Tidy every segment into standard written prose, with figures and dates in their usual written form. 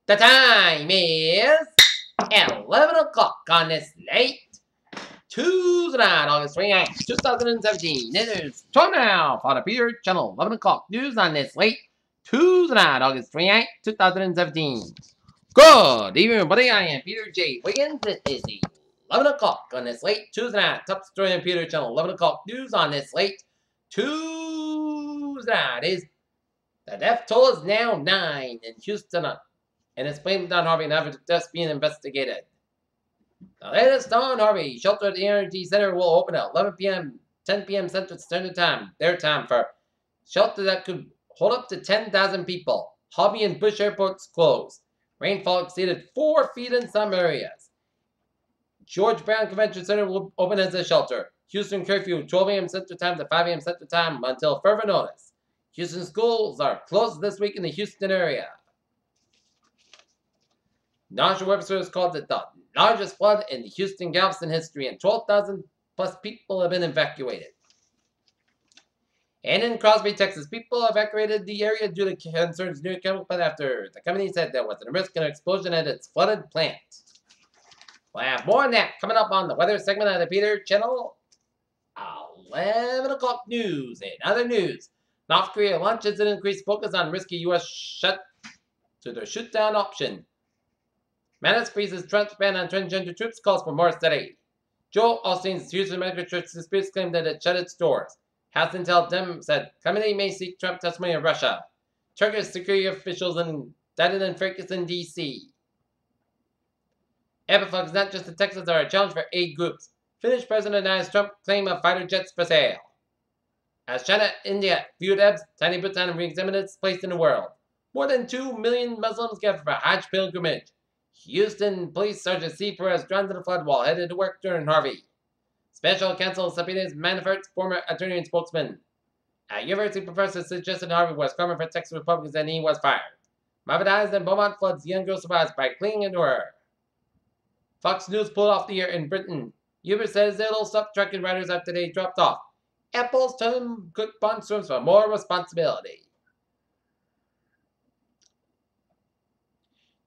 The time is 11 o'clock on this late Tuesday night, August 28th, 2017. It is time now for the Peter Channel 11 o'clock news on this late Tuesday night, August 28th, 2017. Good evening, everybody. I am Peter J. Wiggins. It is 11 o'clock on this late Tuesday night. Top story on Peter Channel 11 o'clock news on this late Tuesday night is the death toll is now 9 in Houston, and it's blamed on Harvey and after deaths being investigated. The latest on Harvey, shelter at the Energy Center will open at 11 p.m., 10 p.m. Central Standard Time, their time, for shelter that could hold up to 10,000 people. Harvey and Bush airports closed. Rainfall exceeded 4 feet in some areas. George Brown Convention Center will open as a shelter. Houston curfew, 12 a.m. Central Time to 5 a.m. Central Time until further notice. Houston schools are closed this week in the Houston area. National Weather Service called it the largest flood in the Houston-Galveston history, and 12,000 plus people have been evacuated. And in Crosby, Texas, people evacuated the area due to concerns near chemical plant after the company said there was a risk of an explosion at its flooded plant. We'll have more on that coming up on the weather segment of the Peter Channel. 11 o'clock news and other news. North Korea launches an increased focus on risky U.S. shut to their shoot-down option. Mattis freezes Trump's ban on transgender troops, calls for more study. Joel Osteen's Houston Medical Church disputes claim that it shut its doors. House Intel Dem said committee may seek Trump testimony of Russia. Turkish security officials indicted in Ferguson, D.C. Epiflux, not just the Texans, are a challenge for aid groups. Finnish President denies Trump claim of fighter jets for sale. As China, India viewed Eb's tiny Bhutan and re-examined its place in the world. More than 2 million Muslims gathered for Hajj pilgrimage. Houston Police Sergeant C. Perez drowned in a flood while headed to work during Harvey. Special counsel subpoenas Manafort's former attorney and spokesman. A university professor suggested Harvey was coming for Texas Republicans and he was fired. Marvin Eyes and Beaumont floods young girl survives by clinging into her. Fox News pulled off the air in Britain. Uber says it'll stop trucking riders after they dropped off. Apple's Tim Cook monsters for more responsibility.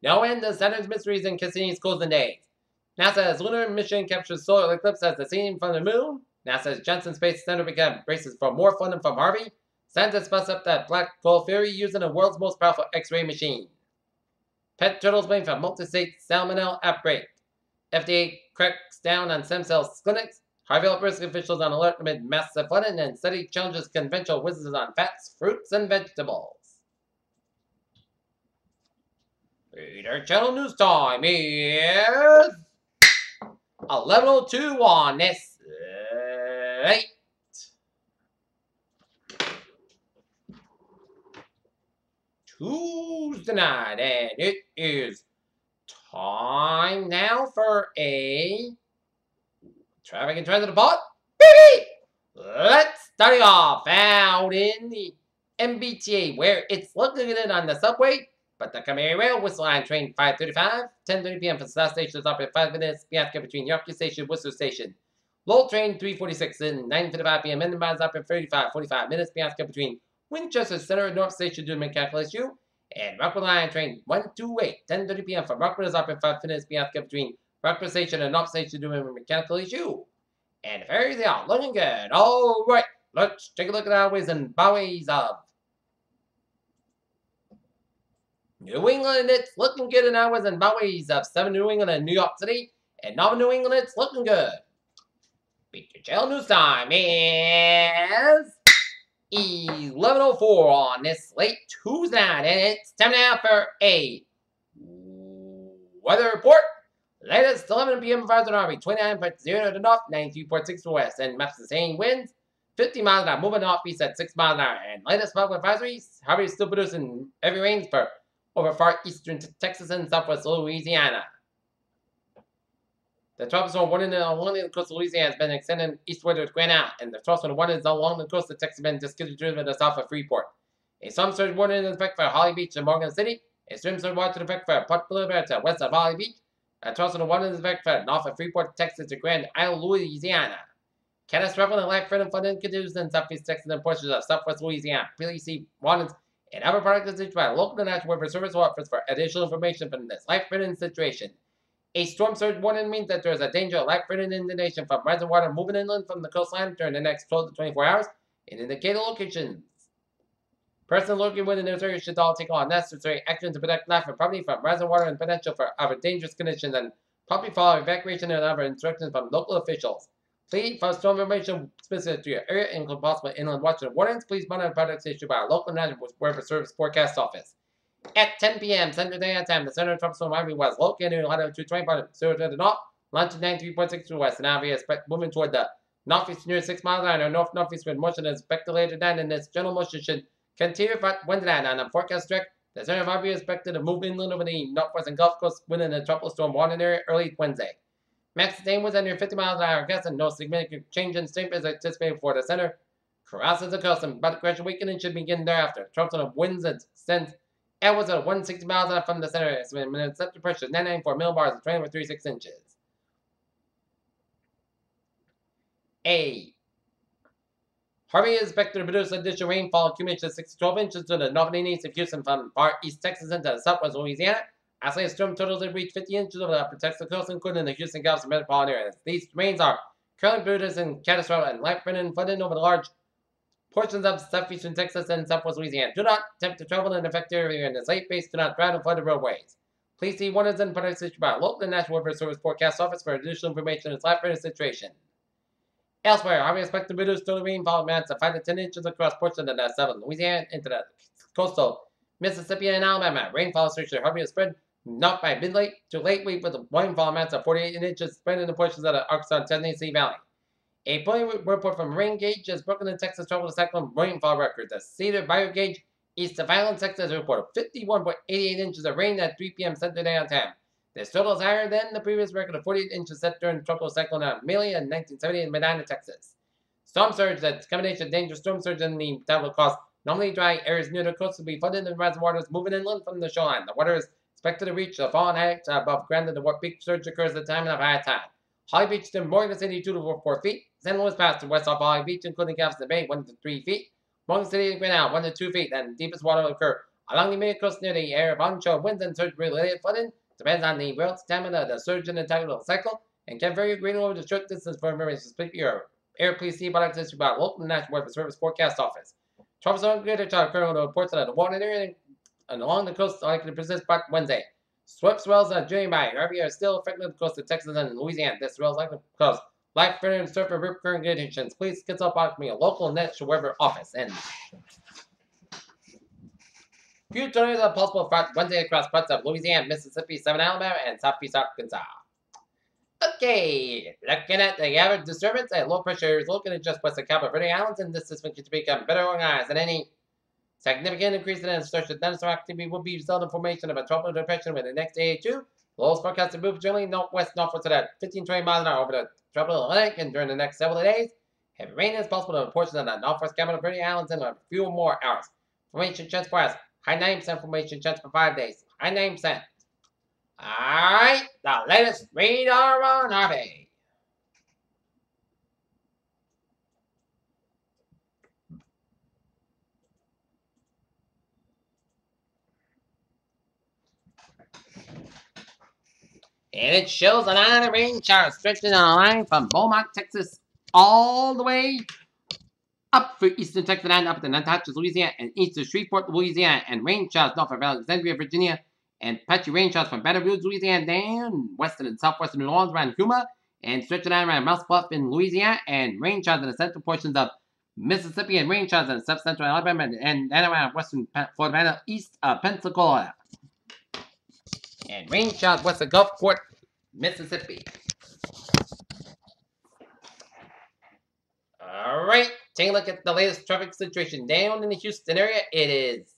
No end to Saturn's mysteries in Cassini's golden days. NASA's lunar mission captures solar eclipse as the scene from the moon. NASA's Johnson Space Center braces for more funding from Harvey. Scientists bust up that black hole theory using the world's most powerful X-ray machine. Pet turtles blamed for multi-state salmonella outbreak. FDA cracks down on stem cell clinics. Harvey health risk officials on alert amid massive flooding, and study challenges conventional wisdom on fats, fruits, and vegetables. Peter Channel News Time is 11:02 on this late Tuesday night, and it is time now for a traffic and transit report. Let's start it off out in the MBTA, where it's looking good on the subway. But the Camry Rail Whistle Line train 5:35, 10:30 p.m. for South Station is up at 5 minutes. Bianca between Yorkie Station and Worcester Station. Lowell train 3:46 and 9:55 p.m. Minden is up at 45 minutes. Bianca between Winchester Center and North Station due to mechanical issue. And Rockwood Line train 128, 10:30 p.m. for Rockwood is up at 5 minutes. Bianca between Rockwood Station and North Station due to a mechanical issue. And the ferries are looking good. All right, let's take a look at our ways and byways of New England. It's looking good in hours and byways of 7 New England and New York City. And Northern New England, it's looking good. Peter Channel News Time is 11:04 on this late Tuesday night. And it's time now for a weather report. Latest 11 p.m. for Harvey, 29.0 to the north, 93.6 to west. And maps the same winds, 50 miles an hour, moving northeast at 6 miles an hour. And latest public advisories, Harvey is still producing heavy rains for over far eastern Texas and southwest Louisiana. The tropical storm warning along the coast of Louisiana has been extended eastward to Granite, and the tropical storm warning along the coast of Texas has been distributed to the south of Freeport. A storm surge warning is in effect for Holly Beach and Morgan City. A storm surge warning is in effect for Port Boulevard to west of Holly Beach. A tropical storm warning is in effect for north of Freeport, Texas to Grand Isle, Louisiana. Catastrophic and life-threatening flooding continues in southeast Texas and portions of southwest Louisiana. Please see warnings And our product is issued by a local and national weather service office. For additional information from this life-threatening situation. A storm surge warning means that there is a danger of life-threatening inundation from rising water moving inland from the coastline during the next 12 to 24 hours in indicated locations. Persons located within this area should all take all necessary action to protect life and property from rising water and potential for other dangerous conditions, and promptly follow evacuation and other instructions from local officials. Please, for storm information specific to your area, including possible inland watches and warnings, please monitor products issued by our local national weather service forecast office. At 10 p.m. Central Daylight Time, the center of Tropical Storm Harvey was located in latitude 20.0 to the north, longitude 93.6 to the west, and Harvey is moving toward the northeast near 6 miles an hour, or north-northeast wind motion is expected later than, and this general motion should continue for Wednesday on the forecast track. The center of Harvey is expected to move inland over the northwestern Gulf Coast within the tropical storm warning area early Wednesday. Max sustained winds under 50 miles an hour, and no significant change in strength is anticipated for the center. Crosses the coast, and but gradual weakening should begin thereafter. Tropical winds extend outwards at 160 miles an hour from the center. Estimated minimum pressure is 994 millibars and 20.36 inches. Harvey is expected to produce additional rainfall accumulated 6 to 12 inches to the north and east of Houston from far east Texas into the southwest Louisiana. Isolated storm totals have reached 50 inches over the upper Texas coast, including the Houston Gulf and metropolitan areas. These rains are currently producing catastrophic and life-threatening flooding over the large portions of southeastern Texas and southwest Louisiana. Do not attempt to travel in the affected area in this late base. Do not drive on flooded roadways. Please see warnings and products issued by local and national weather service forecast office for additional information on this life-threatening situation. Elsewhere, Harvey expected to produce total rainfall amounts of 5 to 10 inches across portions of the southern Louisiana into the coastal Mississippi and Alabama. Rainfall restrictions of Harvey is spread not by mid-late to late week with rainfall amounts of 48 inches spread in the portions of the Arkansas and Tennessee Valley. A preliminary report from Rain Gauge has broken the Texas tropical cyclone rainfall record. The Cedar Bio Gauge east of Island, Texas reported 51.88 inches of rain at 3 p.m. Central Daylight Time. This total is higher than the previous record of 48 inches set during the tropical cyclone Amelia in 1970 in Medina, Texas. Storm surge, that's a combination of dangerous storm surge and the that will cause normally dry areas near the coast to be flooded and rising waters moving inland from the shoreline. The water is expected to reach the fallen height above ground, and the peak surge occurs at the time of high tide. Holly Beach to Morgan City 2 to 4 feet. San Luis Pass to west off Holly Beach, including Galveston Bay 1 to 3 feet. Morgan City to Grinnell 1 to 2 feet, and deepest water will occur along the mid coast near the area of onshore winds and surge related flooding. Depends on the relative stamina of the surge in the tidal cycle and can vary greatly over the short distance for information. Speak your air, please see products issued by local National Weather Service Forecast Office. Tropical storm greater child currently reports that the water area and along the coast are likely to persist by Wednesday. Swept swells are journeying by Harvey are still affecting the coast of Texas and Louisiana. This swell is likely to cause life-threatening surf and rip current conditions. Please consult with me a local National Weather office. And few tornadoes are possible for Wednesday across parts of Louisiana, Mississippi, southern Alabama, and southeast Arkansas. Okay, looking at the average disturbance, a low pressure is located just west of Cabo Verde Islands, and this system can become better organized, and any significant increase in structural thunderstorm activity will be result in formation of a tropical depression within the next day or two. The lowest forecast to move generally northwest at 15-20 miles an hour over the tropical Atlantic, and during the next several days, heavy rain is possible in portions of the northwest Cabo Verde Islands in a few more hours. Formation chance for us. High 9% formation chance for 5 days. High 9%. Alright, the latest radar on Harvey. And it shows a line of rain showers stretching on a line from Beaumont, Texas, all the way up through eastern Texas and up to Natchez, Louisiana, and east to Shreveport, Louisiana, and rain showers north of Alexandria, Virginia, and patchy rain showers from Baton Rouge, Louisiana, down western and southwestern New Orleans around Yuma, and stretching out around Mouse Bluff in Louisiana, and rain showers in the central portions of Mississippi, and rain showers in south-central Alabama, and around western Florida, east of Pensacola, and rain showers west of Gulfport, Mississippi. Alright, take a look at the latest traffic situation down in the Houston area. It is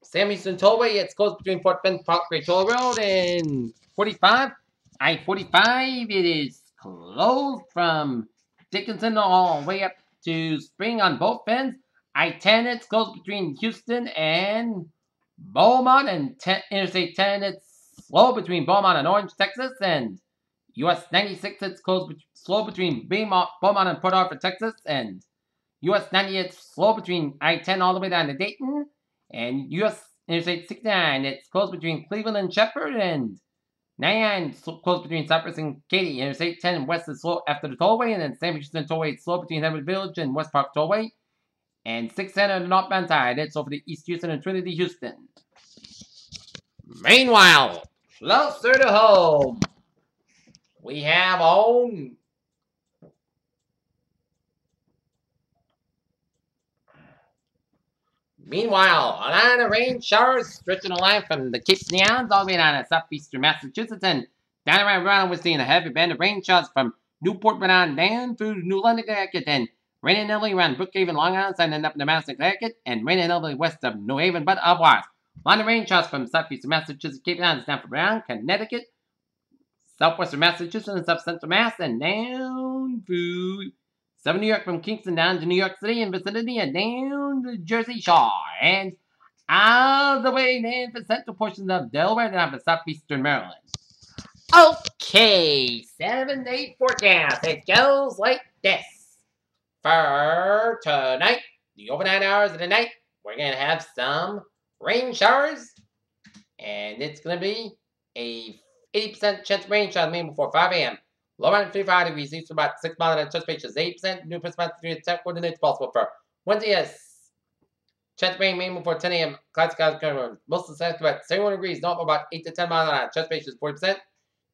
Sam Houston Tollway. It's closed between Fort Bend, Parkway Toll Road, and 45. I-45, it is closed from Dickinson all the way up to Spring on both ends. I-10, it's closed between Houston and Beaumont, and Interstate 10, it's slow between Beaumont and Orange, Texas, and US 96, it's closed slow between Beaumont and Port Arthur, Texas, and US 90, it's slow between I-10 all the way down to Dayton. And US Interstate 69, it's close between Cleveland and Shepherd. And 99, close between Cypress and Katy. Interstate 10 west is slow after the tollway. And then San Francisco Tollway, it's slow between Edward Village and West Park Tollway. And 610 on the northbound side, it's over the East Houston and Trinity Houston. Meanwhile, closer to home, we have on Meanwhile, a line of rain showers stretching the line from the Cape and the Islands all the way down to southeastern Massachusetts and down around Rhode Island. We're seeing a heavy band of rain showers from Newport, Rhode Island, down through New London, Connecticut, and rain and heavily around Brookhaven, Long Island, and up into Madison, Connecticut, and rain and heavily west of New Haven, but otherwise. Line of rain showers from southeastern Massachusetts, Cape and Islands, down from Rhode Island, Connecticut, southwestern Massachusetts, and south central Mass, and down through Southern New York from Kingston down to New York City and vicinity and down the Jersey Shore. And all the way down the central portions of Delaware down to southeastern Maryland. Okay, 7-day forecast. It goes like this. For tonight, the overnight hours of the night, we're going to have some rain showers. And it's going to be a 80% chance of rain showers maybe before 5 a.m. Low around 55 degrees, east to about 6 miles an hour, spacious 8%, new precipitation 10 coordinates possible for Wednesday, yes. Chance of rain mainly before 10 a.m. Classic skies, most of the sun about 71 degrees, north about 8 to 10 miles an hour, spacious 40%,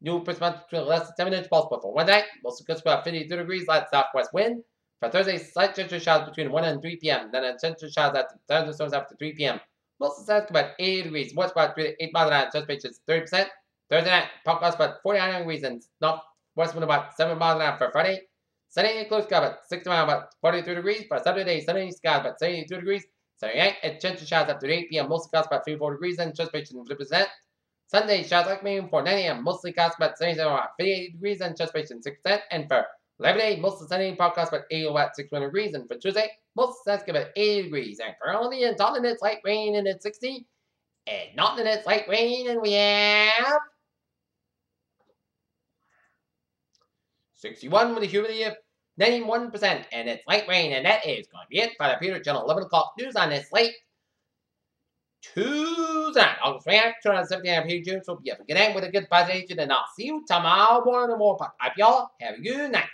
new precipitation less than 10 minutes possible for Wednesday, most of the coast about 52 degrees, light southwest wind. For Thursday, slight gentle showers between 1 and 3 p.m., then a gentle showers after thunderstorms after 3 p.m. Most of the sun about 80 degrees, west about 3 to 8 miles an hour, spacious 30%. Thursday night, park cost about 49 degrees and north. West wind about 7 miles an hour for Friday. Sunday, close sky about 60 miles, about 43 degrees. For Saturday, sunny sky about 72 degrees. Saturday night, at gentle showers after 8 p.m. Mostly cost about 34 degrees and transpiration 50%. Sunday, showers like medium for 9 a.m. Mostly cost about 77, about 58 degrees and transpiration 6%. And for Labor Day, most of the Sunday park cost about 80, about 61 degrees. And for Tuesday, most of the sun's about 80 degrees. And currently in Taunton, it's light rain and it's 60. And Norton, it's light rain and we have 61 with a humidity of 91%, and it's light rain, and that is going to be it for the Peter Channel 11 o'clock news on this late Tuesday, August 29th, 2017. I'm Peter Jones. Hope you have a good night with a good positive, and I'll see you tomorrow morning. More. Y'all have a good night.